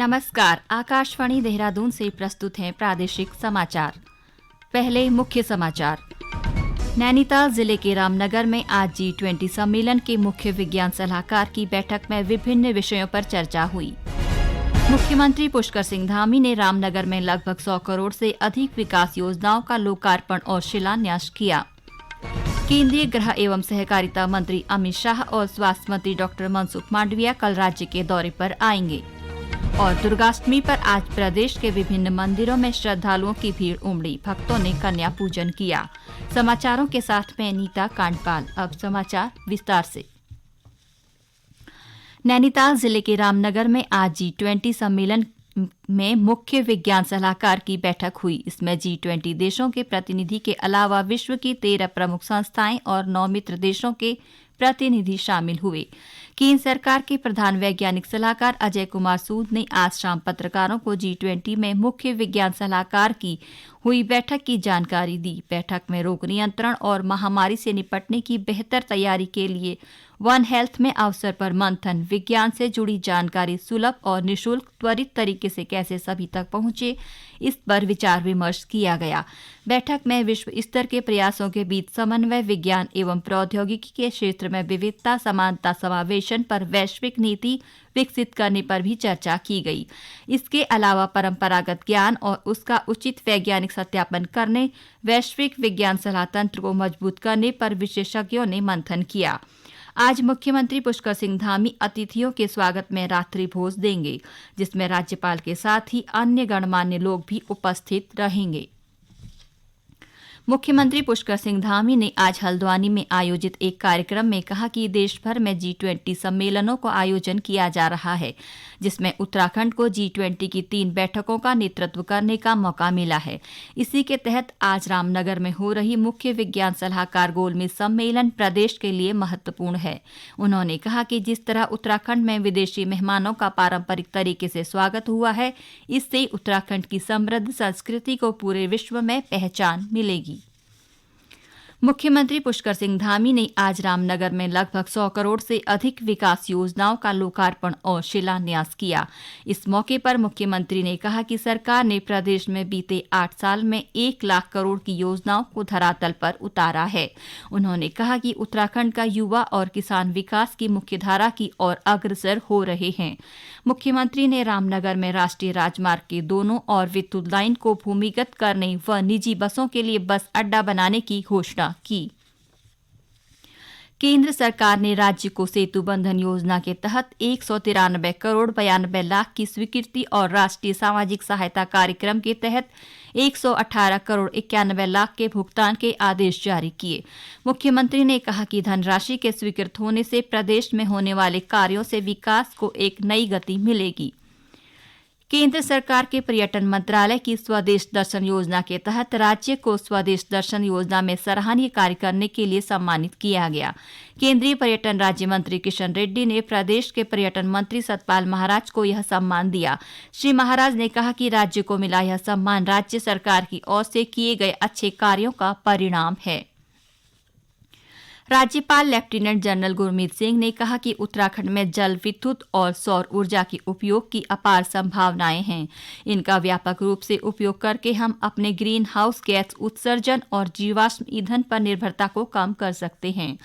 नमस्कार। आकाशवाणी देहरादून से प्रस्तुत हैं प्रादेशिक समाचार। पहले मुख्य समाचार। नैनीताल जिले के रामनगर में आज G20 सम्मेलन के मुख्य विज्ञान सलाहकार की बैठक में विभिन्न विषयों पर चर्चा हुई। मुख्यमंत्री पुष्कर सिंह धामी ने रामनगर में लगभग 100 करोड़ से अधिक विकास योजनाओं का लोकार्पण और शिलान्यास किया। केंद्रीय गृह एवं सहकारिता मंत्री अमित शाह और स्वास्थ्य मंत्री डॉक्टर मनसुख मांडविया कल राज्य के दौरे पर आएंगे। और दुर्गाष्टमी पर आज प्रदेश के विभिन्न मंदिरों में श्रद्धालुओं की भीड़ उमड़ी, भक्तों ने कन्या पूजन किया। समाचारों के साथ मैं नीता कांडपाल। अब समाचार विस्तार से। नैनीताल जिले के रामनगर में आज G20 सम्मेलन में मुख्य विज्ञान सलाहकार की बैठक हुई। इसमें G20 देशों के प्रतिनिधि के अलावा विश्व की 13 प्रमुख संस्थाएं और 9 मित्र देशों के प्रतिनिधि शामिल हुए। केंद्र सरकार के प्रधान वैज्ञानिक सलाहकार अजय कुमार सूद ने आज शाम पत्रकारों को G20 में मुख्य विज्ञान सलाहकार की हुई बैठक की जानकारी दी। बैठक में रोग नियंत्रण और महामारी से निपटने की बेहतर तैयारी के लिए वन हेल्थ में अवसर पर मंथन, विज्ञान से जुड़ी जानकारी सुलभ और निशुल्क त्वरित तरीके से कैसे सभी तक पहुंचे, इस पर विचार विमर्श किया गया। बैठक में विश्व स्तर के प्रयासों के बीच समन्वय, विज्ञान एवं प्रौद्योगिकी के क्षेत्र में विविधता, समानता, समावेशन पर वैश्विक नीति विकसित करने पर भी चर्चा की गई। इसके अलावा परंपरागत ज्ञान और उसका उचित वैज्ञानिक सत्यापन करने, वैश्विक विज्ञान सलाह तंत्र को मजबूत करने पर विशेषज्ञों ने मंथन किया। आज मुख्यमंत्री पुष्कर सिंह धामी अतिथियों के स्वागत में रात्रि भोज देंगे, जिसमें राज्यपाल के साथ ही अन्य गणमान्य लोग भी उपस्थित रहेंगे। मुख्यमंत्री पुष्कर सिंह धामी ने आज हल्द्वानी में आयोजित एक कार्यक्रम में कहा कि देश भर में G20 सम्मेलनों का आयोजन किया जा रहा है, जिसमें उत्तराखंड को G20 की 3 बैठकों का नेतृत्व करने का मौका मिला है। इसी के तहत आज रामनगर में हो रही मुख्य विज्ञान सलाहकार गोलमेज सम्मेलन प्रदेश के लिए महत्वपूर्ण है। उन्होंने कहा कि जिस तरह उत्तराखंड में विदेशी मेहमानों का पारंपरिक तरीके से स्वागत हुआ है, इससे उत्तराखंड की समृद्ध संस्कृति को पूरे विश्व में पहचान मिलेगी। मुख्यमंत्री पुष्कर सिंह धामी ने आज रामनगर में लगभग 100 करोड़ से अधिक विकास योजनाओं का लोकार्पण और शिलान्यास किया। इस मौके पर मुख्यमंत्री ने कहा कि सरकार ने प्रदेश में बीते 8 साल में 1 लाख करोड़ की योजनाओं को धरातल पर उतारा है। उन्होंने कहा कि उत्तराखंड का युवा और किसान विकास की मुख्यधारा की ओर अग्रसर हो रहे हैं। मुख्यमंत्री ने रामनगर में राष्ट्रीय राजमार्ग के दोनों ओर विद्युत लाइन को भूमिगत करने व निजी बसों के लिए बस अड्डा बनाने की घोषणा की। केंद्र सरकार ने राज्य को सेतु बंधन योजना के तहत 193 करोड़ 92 लाख की स्वीकृति और राष्ट्रीय सामाजिक सहायता कार्यक्रम के तहत 118 करोड़ 91 लाख के भुगतान के आदेश जारी किए। मुख्यमंत्री ने कहा कि धनराशि के स्वीकृत होने से प्रदेश में होने वाले कार्यों से विकास को एक नई गति मिलेगी। केंद्र सरकार के पर्यटन मंत्रालय की स्वदेश दर्शन योजना के तहत राज्य को स्वदेश दर्शन योजना में सराहनीय कार्य करने के लिए सम्मानित किया गया। केंद्रीय पर्यटन राज्य मंत्री किशन रेड्डी ने प्रदेश के पर्यटन मंत्री सतपाल महाराज को यह सम्मान दिया। श्री महाराज ने कहा कि राज्य को मिला यह सम्मान राज्य सरकार की ओर से किए गए अच्छे कार्यों का परिणाम है। राज्यपाल लेफ्टिनेंट जनरल गुरमीत सिंह ने कहा कि उत्तराखंड में जल विद्युत और सौर ऊर्जा के उपयोग की अपार संभावनाएं हैं। इनका व्यापक रूप से उपयोग करके हम अपने ग्रीन हाउस गैस उत्सर्जन और जीवाश्म ईंधन पर निर्भरता को कम कर सकते हैं।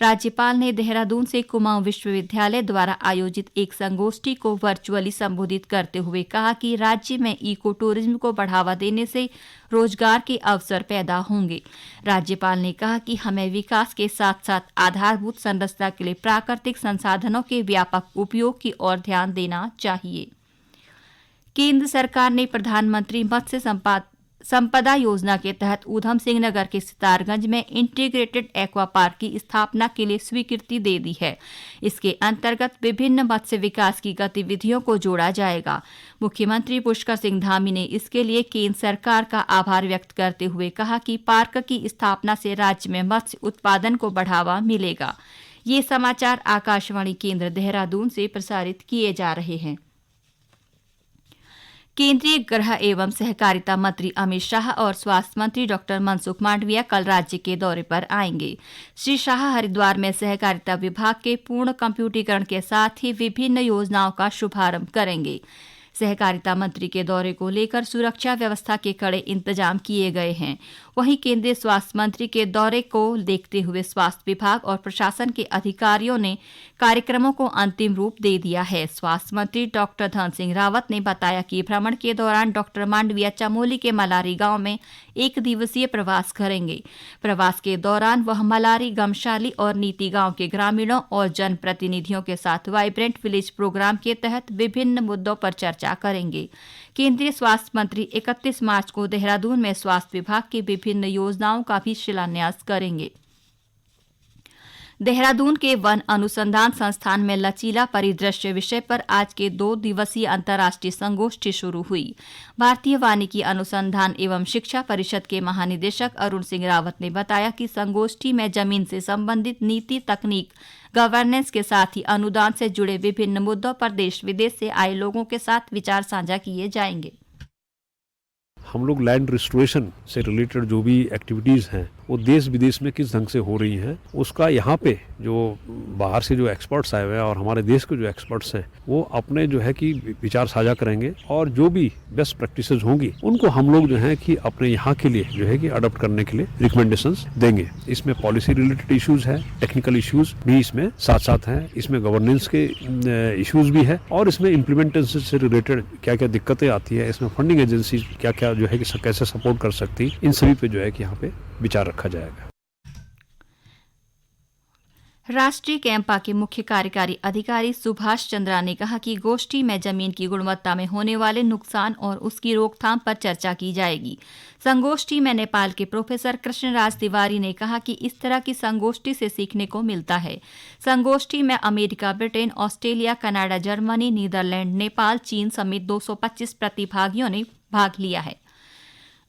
राज्यपाल ने देहरादून से कुमाऊं विश्वविद्यालय द्वारा आयोजित एक संगोष्ठी को वर्चुअली संबोधित करते हुए कहा कि राज्य में इको टूरिज्म को बढ़ावा देने से रोजगार के अवसर पैदा होंगे। राज्यपाल ने कहा कि हमें विकास के साथ साथ आधारभूत संरचना के लिए प्राकृतिक संसाधनों के व्यापक उपयोग की ओर ध्यान देना चाहिए। केंद्र सरकार ने प्रधानमंत्री मत्स्य संपदा योजना के तहत ऊधम सिंह नगर के सितारगंज में इंटीग्रेटेड एक्वा पार्क की स्थापना के लिए स्वीकृति दे दी है। इसके अंतर्गत विभिन्न मत्स्य विकास की गतिविधियों को जोड़ा जाएगा। मुख्यमंत्री पुष्कर सिंह धामी ने इसके लिए केंद्र सरकार का आभार व्यक्त करते हुए कहा कि पार्क की स्थापना से राज्य में मत्स्य उत्पादन को बढ़ावा मिलेगा। ये समाचार आकाशवाणी केंद्र देहरादून से प्रसारित किए जा रहे हैं। केंद्रीय गृह एवं सहकारिता मंत्री अमित शाह और स्वास्थ्य मंत्री डॉक्टर मनसुख मांडविया कल राज्य के दौरे पर आएंगे। श्री शाह हरिद्वार में सहकारिता विभाग के पूर्ण कंप्यूटरीकरण के साथ ही विभिन्न योजनाओं का शुभारंभ करेंगे। सहकारिता मंत्री के दौरे को लेकर सुरक्षा व्यवस्था के कड़े इंतजाम किए गए हैं। वहीं केंद्रीय स्वास्थ्य मंत्री के दौरे को देखते हुए स्वास्थ्य विभाग और प्रशासन के अधिकारियों ने कार्यक्रमों को अंतिम रूप दे दिया है। स्वास्थ्य मंत्री डॉक्टर धन सिंह रावत ने बताया कि भ्रमण के दौरान डॉक्टर मांडविया चमोली के मलारी गांव में 1 दिवसीय प्रवास करेंगे। प्रवास के दौरान वह मलारी, गमशाली और नीति गांव के ग्रामीणों और जनप्रतिनिधियों के साथ वाइब्रेंट विलेज प्रोग्राम के तहत विभिन्न मुद्दों पर चर्चा करेंगे। केंद्रीय स्वास्थ्य मंत्री 31 मार्च को देहरादून में स्वास्थ्य विभाग की विभिन्न योजनाओं का भी शिलान्यास करेंगे। देहरादून के वन अनुसंधान संस्थान में लचीला परिदृश्य विषय पर आज के 2 दिवसीय अंतर्राष्ट्रीय संगोष्ठी शुरू हुई। भारतीय वानिकी अनुसंधान एवं शिक्षा परिषद के महानिदेशक अरुण सिंह रावत ने बताया कि संगोष्ठी में जमीन से संबंधित नीति, तकनीक, गवर्नेंस के साथ ही अनुदान से जुड़े विभिन्न मुद्दों पर देश विदेश से आए लोगों के साथ विचार साझा किए जाएंगे। हम लोग लैंड रिस्टोरेशन से रिलेटेड जो भी एक्टिविटीज हैं वो देश विदेश में किस ढंग से हो रही हैं, उसका यहाँ पे जो बाहर से जो एक्सपर्ट्स आए हुए हैं और हमारे देश के जो एक्सपर्ट्स हैं वो अपने जो है कि विचार साझा करेंगे और जो भी बेस्ट प्रैक्टिसेस होंगी उनको हम लोग जो है कि अपने यहाँ के लिए जो है कि अडॉप्ट करने के लिए रिकमेंडेशंस देंगे। इसमें पॉलिसी रिलेटेड इश्यूज है, टेक्निकल इश्यूज भी इसमें साथ साथ हैं, इसमें गवर्नेंस के इश्यूज भी है और इसमें इम्प्लीमेंटेशन से रिलेटेड क्या क्या दिक्कतें आती है, इसमें फंडिंग एजेंसी क्या क्या जो है कि कैसे सपोर्ट कर सकती, इन सभी पे जो है कि यहाँ पे विचार रखा जाएगा। राष्ट्रीय कैंपा के मुख्य कार्यकारी अधिकारी सुभाष चंद्रा ने कहा कि गोष्ठी में जमीन की गुणवत्ता में होने वाले नुकसान और उसकी रोकथाम पर चर्चा की जाएगी। संगोष्ठी में नेपाल के प्रोफेसर कृष्णराज तिवारी ने कहा कि इस तरह की संगोष्ठी से सीखने को मिलता है। संगोष्ठी में America, Britain, Australia, Canada, Germany, Netherlands, Nepal, चीन समेत 225 प्रतिभागियों ने भाग लिया है।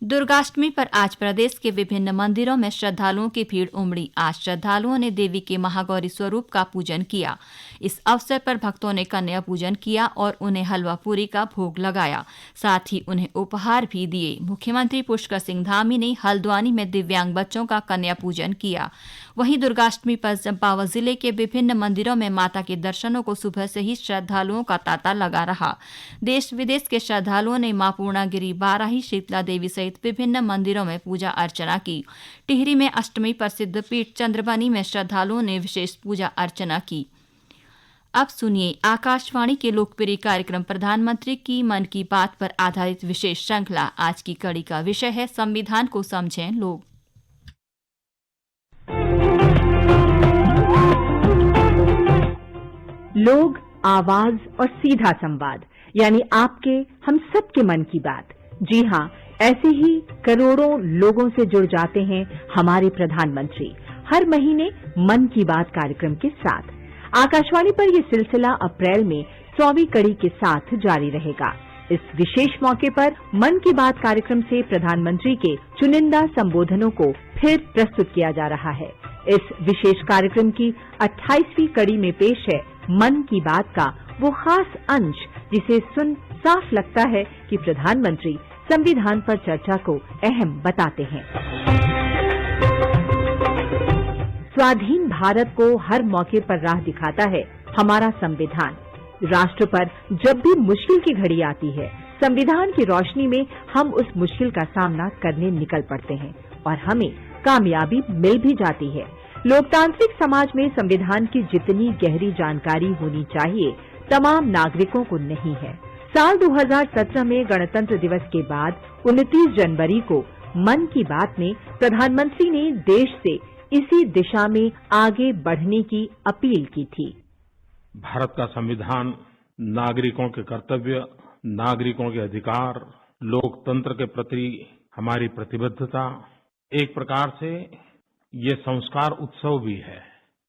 दुर्गाष्टमी पर आज प्रदेश के विभिन्न मंदिरों में श्रद्धालुओं की भीड़ उमड़ी। आज श्रद्धालुओं ने देवी के महागौरी स्वरूप का पूजन किया। इस अवसर पर भक्तों ने कन्या पूजन किया और उन्हें हलवा पूरी का भोग लगाया, साथ ही उन्हें उपहार भी दिए। मुख्यमंत्री पुष्कर सिंह धामी ने हल्द्वानी में दिव्यांग बच्चों का कन्या पूजन किया। वहीं दुर्गाष्टमी पर चंपावत जिले के विभिन्न मंदिरों में माता के दर्शनों को सुबह से ही श्रद्धालुओं का तांता लगा रहा। देश विदेश के श्रद्धालुओं ने मां पूर्णागिरी, बाराही, शीतला देवी सहित विभिन्न मंदिरों में पूजा अर्चना की। टिहरी में अष्टमी प्रसिद्ध पीठ चंद्रबनी में श्रद्धालुओं ने विशेष पूजा अर्चना की। अब सुनिए आकाशवाणी के लोकप्रिय कार्यक्रम प्रधानमंत्री की मन की बात पर आधारित विशेष श्रृंखला। आज की कड़ी का विषय है संविधान को समझें लोग। लोग, आवाज और सीधा संवाद, यानी आपके हम सबके मन की बात। जी हाँ, ऐसे ही करोड़ों लोगों से जुड़ जाते हैं हमारे प्रधानमंत्री हर महीने मन की बात कार्यक्रम के साथ। आकाशवाणी पर यह सिलसिला अप्रैल में 100वीं कड़ी के साथ जारी रहेगा। इस विशेष मौके पर मन की बात कार्यक्रम से प्रधानमंत्री के चुनिंदा संबोधनों को फिर प्रस्तुत किया जा रहा है। इस विशेष कार्यक्रम की 28वीं कड़ी में पेश है मन की बात का वो खास अंश जिसे सुन साफ लगता है कि प्रधानमंत्री संविधान पर चर्चा को अहम बताते हैं। स्वाधीन भारत को हर मौके पर राह दिखाता है हमारा संविधान। राष्ट्र पर जब भी मुश्किल की घड़ी आती है, संविधान की रोशनी में हम उस मुश्किल का सामना करने निकल पड़ते हैं और हमें कामयाबी मिल भी जाती है। लोकतांत्रिक समाज में संविधान की जितनी गहरी जानकारी होनी चाहिए तमाम नागरिकों को नहीं है। साल 2017 में गणतंत्र दिवस के बाद 29 जनवरी को मन की बात में प्रधानमंत्री ने देश से इसी दिशा में आगे बढ़ने की अपील की थी। भारत का संविधान नागरिकों के कर्तव्य, नागरिकों के अधिकार, लोकतंत्र के प्रति हमारी प्रतिबद्धता, एक प्रकार से ये संस्कार उत्सव भी है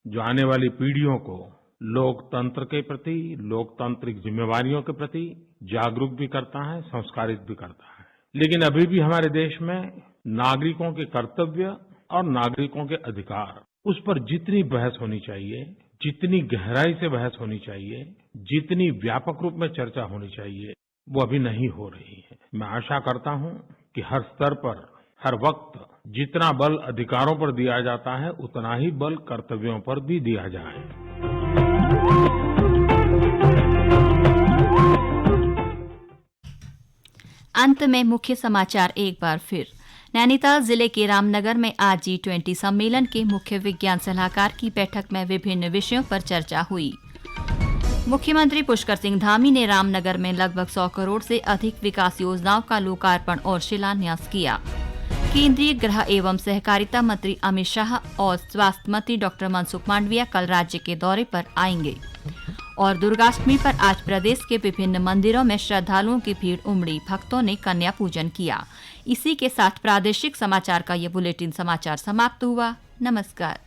जो आने वाली पीढ़ियों को लोकतंत्र के प्रति, लोकतांत्रिक जिम्मेवारियों के प्रति जागरूक भी करता है, संस्कारित भी करता है। लेकिन अभी भी हमारे देश में नागरिकों के कर्तव्य और नागरिकों के अधिकार, उस पर जितनी बहस होनी चाहिए, जितनी गहराई से बहस होनी चाहिए, जितनी व्यापक रूप में चर्चा होनी चाहिए, वो अभी नहीं हो रही है। मैं आशा करता हूं कि हर स्तर पर, हर वक्त जितना बल अधिकारों पर दिया जाता है उतना ही बल कर्तव्यों पर भी दिया जाए। अंत में मुख्य समाचार एक बार फिर। नैनीताल जिले के रामनगर में आज G20 सम्मेलन के मुख्य विज्ञान सलाहकार की बैठक में विभिन्न विषयों पर चर्चा हुई। मुख्यमंत्री पुष्कर सिंह धामी ने रामनगर में लगभग 100 करोड़ से अधिक विकास योजनाओं का लोकार्पण और शिलान्यास किया। केंद्रीय गृह एवं सहकारिता मंत्री अमित शाह और स्वास्थ्य मंत्री डॉक्टर मनसुख मांडविया कल राज्य के दौरे पर आएंगे। और दुर्गाष्टमी पर आज प्रदेश के विभिन्न मंदिरों में श्रद्धालुओं की भीड़ उमड़ी, भक्तों ने कन्या पूजन किया। इसी के साथ प्रादेशिक समाचार का ये बुलेटिन समाचार समाप्त हुआ। नमस्कार।